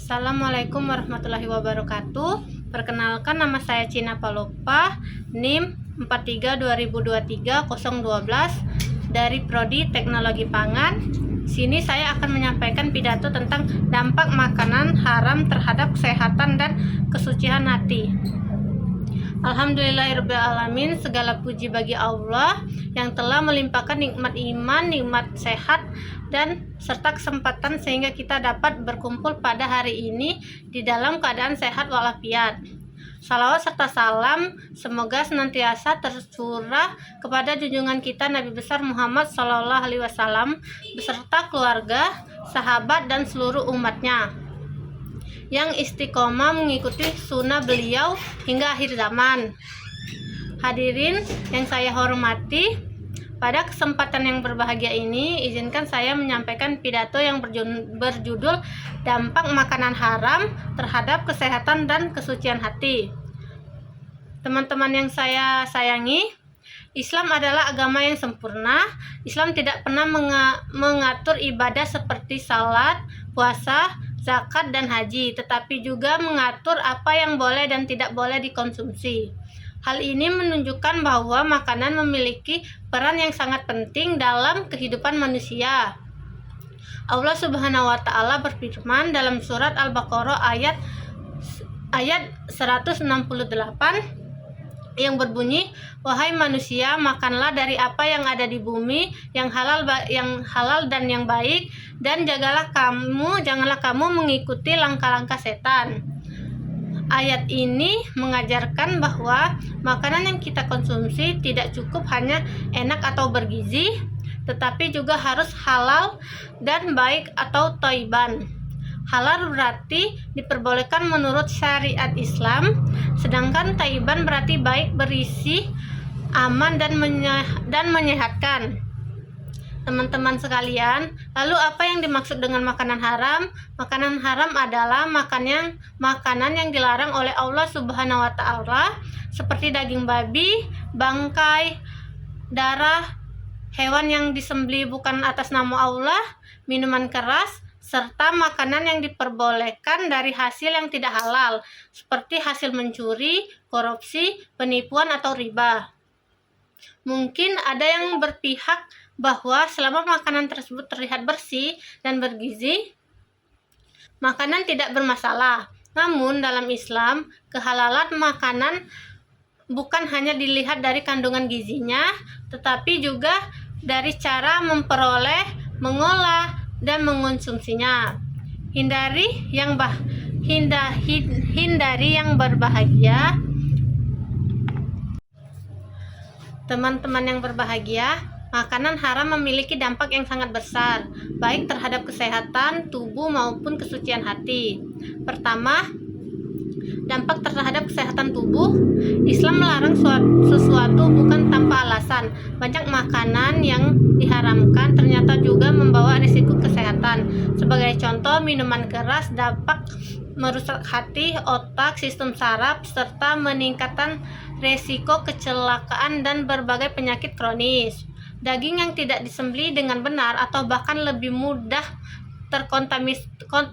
Assalamualaikum warahmatullahi wabarakatuh. Perkenalkan, nama saya Cina Palopa, NIM 43 2023 012 dari Prodi Teknologi Pangan. Sini saya akan menyampaikan pidato tentang dampak makanan haram terhadap kesehatan dan kesucian hati. Alhamdulillahirrabbilalamin, segala puji bagi Allah yang telah melimpahkan nikmat iman, nikmat sehat, dan serta kesempatan sehingga kita dapat berkumpul pada hari ini di dalam keadaan sehat walafiat. Salawat serta salam semoga senantiasa tercurah kepada junjungan kita Nabi besar Muhammad SAW beserta keluarga, sahabat, dan seluruh umatnya yang istiqomah mengikuti sunnah beliau hingga akhir zaman. Hadirin yang saya hormati, pada kesempatan yang berbahagia ini izinkan saya menyampaikan pidato yang berjudul dampak makanan haram terhadap kesehatan dan kesucian hati. Teman-teman yang saya sayangi, Islam adalah agama yang sempurna. Islam tidak pernah mengatur ibadah seperti salat, puasa, zakat, dan haji, tetapi juga mengatur apa yang boleh dan tidak boleh dikonsumsi. Hal ini menunjukkan bahwa makanan memiliki peran yang sangat penting dalam kehidupan manusia. Allah Subhanahu wa Ta'ala berfirman dalam surat Al-Baqarah ayat 168 yang berbunyi, "Wahai manusia, makanlah dari apa yang ada di bumi, yang halal dan yang baik, dan janganlah kamu mengikuti langkah-langkah setan." Ayat ini mengajarkan bahwa makanan yang kita konsumsi tidak cukup hanya enak atau bergizi, tetapi juga harus halal dan baik atau thayyiban. Halal berarti diperbolehkan menurut syariat Islam, sedangkan thayyiban berarti baik, berisi, aman, dan menyehatkan. Teman-teman sekalian, lalu apa yang dimaksud dengan makanan haram? Makanan haram adalah makanan yang dilarang oleh Allah Subhanahu wa Ta'ala, seperti daging babi, bangkai, darah, hewan yang disembelih bukan atas nama Allah, minuman keras, serta makanan yang diperbolehkan dari hasil yang tidak halal, seperti hasil mencuri, korupsi, penipuan, atau riba. Mungkin ada yang berpihak bahwa selama makanan tersebut terlihat bersih dan bergizi, makanan tidak bermasalah. Namun dalam Islam, kehalalan makanan bukan hanya dilihat dari kandungan gizinya, tetapi juga dari cara memperoleh, mengolah, dan mengonsumsinya. Hindari yang berbahagia. Teman-teman yang berbahagia, makanan haram memiliki dampak yang sangat besar, baik terhadap kesehatan tubuh maupun kesucian hati. Pertama, dampak terhadap kesehatan tubuh. Islam melarang sesuatu bukan tanpa alasan. Banyak makanan yang diharamkan ternyata juga membawa risiko kesehatan. Sebagai contoh, minuman keras dapat merusak hati, otak, sistem saraf, serta meningkatkan risiko kecelakaan dan berbagai penyakit kronis. Daging yang tidak disembelih dengan benar atau bahkan lebih mudah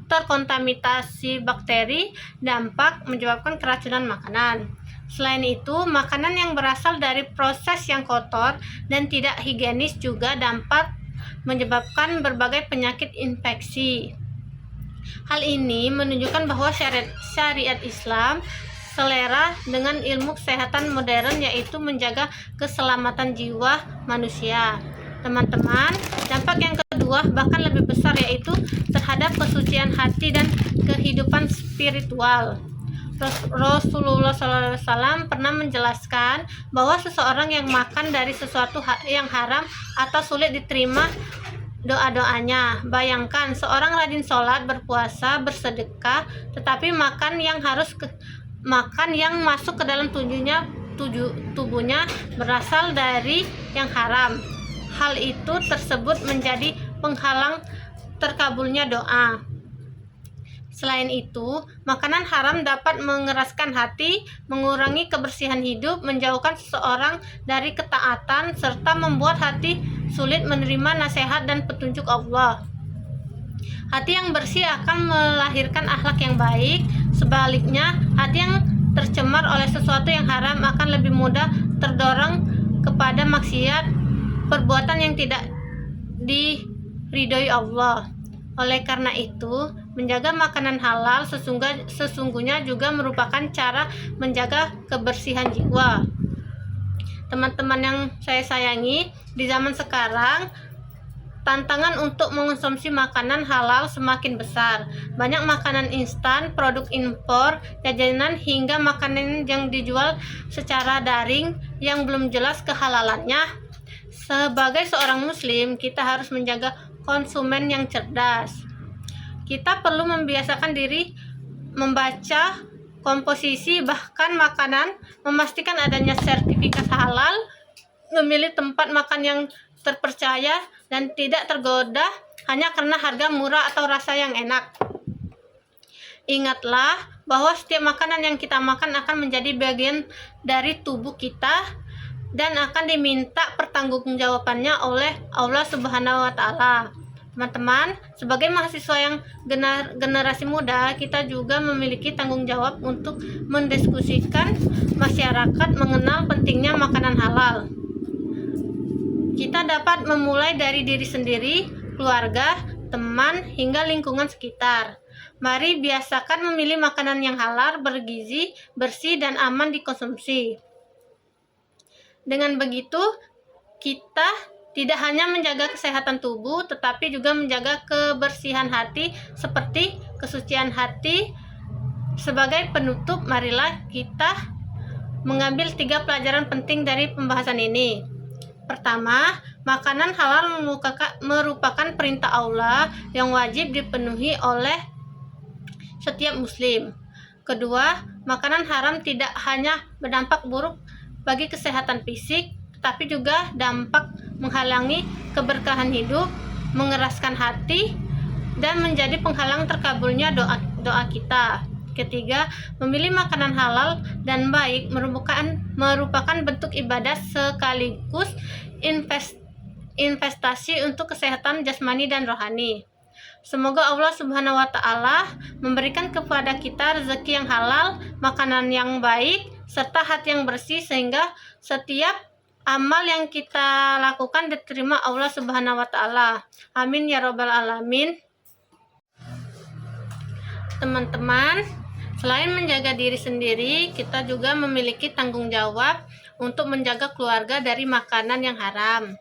terkontaminasi bakteri dampak menyebabkan keracunan makanan. Selain itu, makanan yang berasal dari proses yang kotor dan tidak higienis juga dapat menyebabkan berbagai penyakit infeksi. Hal ini menunjukkan bahwa syariat Islam selera dengan ilmu kesehatan modern, yaitu menjaga keselamatan jiwa manusia. Teman-teman, dampak yang kedua bahkan lebih besar, yaitu terhadap kesucian hati dan kehidupan spiritual. Rasulullah SAW pernah menjelaskan bahwa seseorang yang makan dari sesuatu yang haram atau sulit diterima doa-doanya. Bayangkan seorang rajin sholat, berpuasa, bersedekah, tetapi makan yang masuk ke dalam tubuhnya berasal dari yang haram. Hal itu tersebut menjadi penghalang terkabulnya doa. Selain itu, makanan haram dapat mengeraskan hati, mengurangi kebersihan hidup, menjauhkan seseorang dari ketaatan, serta membuat hati sulit menerima nasihat dan petunjuk Allah. Hati yang bersih akan melahirkan akhlak yang baik. Sebaliknya, hati yang tercemar oleh sesuatu yang haram akan lebih mudah terdorong kepada maksiat, perbuatan yang tidak diridhoi Allah. Oleh karena itu, menjaga makanan halal sesungguhnya juga merupakan cara menjaga kebersihan jiwa. Teman-teman yang saya sayangi, di zaman sekarang tantangan untuk mengonsumsi makanan halal semakin besar. Banyak makanan instan, produk impor, jajanan hingga makanan yang dijual secara daring yang belum jelas kehalalannya. Sebagai seorang muslim, kita harus menjaga konsumen yang cerdas. Kita perlu membiasakan diri membaca komposisi bahkan makanan, memastikan adanya sertifikat halal, memilih tempat makan yang terpercaya dan tidak tergoda hanya karena harga murah atau rasa yang enak. Ingatlah bahwa setiap makanan yang kita makan akan menjadi bagian dari tubuh kita dan akan diminta pertanggungjawabannya oleh Allah Subhanahu wa Ta'ala. Teman-teman, sebagai mahasiswa yang generasi muda, kita juga memiliki tanggung jawab untuk mendiskusikan masyarakat mengenal pentingnya makanan halal. Kita dapat memulai dari diri sendiri, keluarga, teman, hingga lingkungan sekitar. Mari biasakan memilih makanan yang halal, bergizi, bersih, dan aman dikonsumsi. Dengan begitu, kita tidak hanya menjaga kesehatan tubuh, tetapi juga menjaga kebersihan hati seperti kesucian hati. Sebagai penutup, marilah kita mengambil 3 pelajaran penting dari pembahasan ini. Pertama, makanan halal merupakan perintah Allah yang wajib dipenuhi oleh setiap muslim. Kedua, makanan haram tidak hanya berdampak buruk bagi kesehatan fisik, tapi juga dampak menghalangi keberkahan hidup, mengeraskan hati, dan menjadi penghalang terkabulnya doa kita. Ketiga, memilih makanan halal dan baik merupakan bentuk ibadah sekaligus investasi untuk kesehatan jasmani dan rohani. Semoga Allah Subhanahu wa Ta'ala memberikan kepada kita rezeki yang halal, makanan yang baik, serta hati yang bersih sehingga setiap amal yang kita lakukan diterima Allah Subhanahu wa Ta'ala. Amin ya rabbal alamin. Teman-teman, selain menjaga diri sendiri, kita juga memiliki tanggung jawab untuk menjaga keluarga dari makanan yang haram.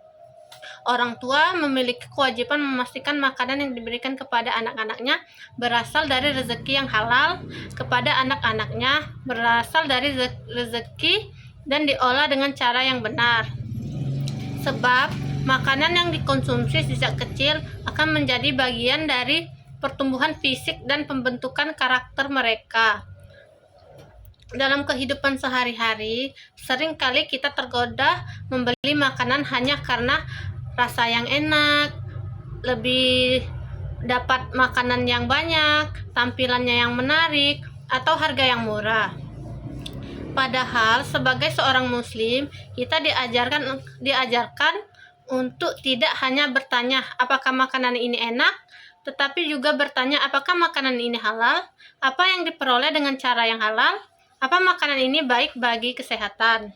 Orang tua memiliki kewajiban memastikan makanan yang diberikan kepada anak-anaknya berasal dari rezeki yang halal, kepada anak-anaknya berasal dari rezeki dan diolah dengan cara yang benar. Sebab makanan yang dikonsumsi sejak kecil akan menjadi bagian dari pertumbuhan fisik dan pembentukan karakter mereka. Dalam kehidupan sehari-hari, seringkali kita tergoda membeli makanan hanya karena rasa yang enak, lebih dapat makanan yang banyak, tampilannya yang menarik, atau harga yang murah. Padahal sebagai seorang muslim, kita diajarkan untuk tidak hanya bertanya apakah makanan ini enak, tetapi juga bertanya apakah makanan ini halal, apa yang diperoleh dengan cara yang halal, apa makanan ini baik bagi kesehatan.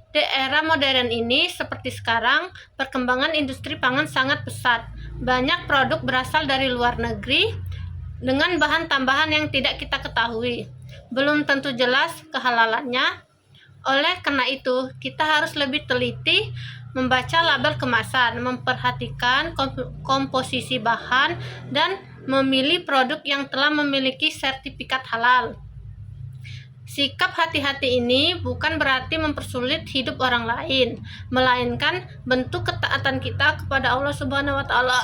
Di era modern ini, seperti sekarang, perkembangan industri pangan sangat pesat. Banyak produk berasal dari luar negeri dengan bahan tambahan yang tidak kita ketahui. Belum tentu jelas kehalalannya. Oleh karena itu, kita harus lebih teliti membaca label kemasan, memperhatikan komposisi bahan, dan memilih produk yang telah memiliki sertifikat halal. Sikap hati-hati ini bukan berarti mempersulit hidup orang lain, melainkan bentuk ketaatan kita kepada Allah Subhanahu wa Ta'ala.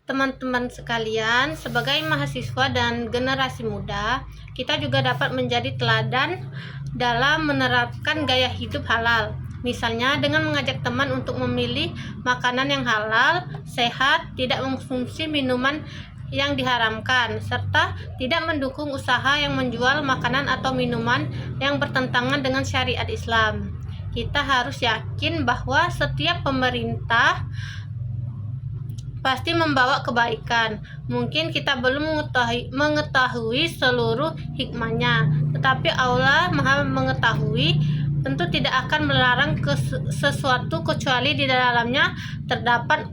Teman-teman sekalian, sebagai mahasiswa dan generasi muda, kita juga dapat menjadi teladan dalam menerapkan gaya hidup halal. Misalnya dengan mengajak teman untuk memilih makanan yang halal, sehat, tidak mengkonsumsi minuman yang diharamkan, serta tidak mendukung usaha yang menjual makanan atau minuman yang bertentangan dengan syariat Islam. Kita harus yakin bahwa setiap pemerintah pasti membawa kebaikan. Mungkin kita belum mengetahui seluruh hikmahnya, tetapi Allah Maha mengetahui. Tentu tidak akan melarang sesuatu kecuali di dalamnya terdapat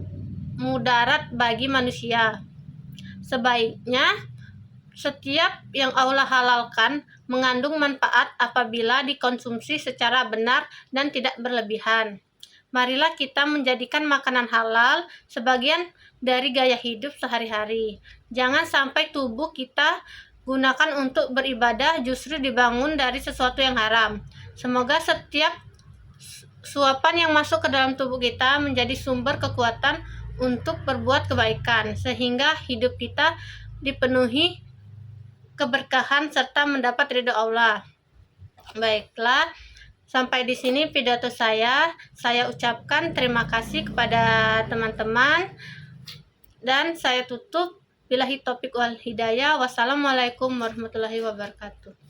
mudarat bagi manusia. Sebaiknya setiap yang Allah halalkan mengandung manfaat apabila dikonsumsi secara benar dan tidak berlebihan. Marilah kita menjadikan makanan halal sebagian dari gaya hidup sehari-hari. Jangan sampai tubuh kita gunakan untuk beribadah justru dibangun dari sesuatu yang haram. Semoga setiap suapan yang masuk ke dalam tubuh kita menjadi sumber kekuatan untuk berbuat kebaikan, sehingga hidup kita dipenuhi keberkahan serta mendapat ridho Allah. Baiklah, sampai di sini pidato saya. Saya ucapkan terima kasih kepada teman-teman dan saya tutup. Billahi taufiq wal hidayah. Wassalamualaikum warahmatullahi wabarakatuh.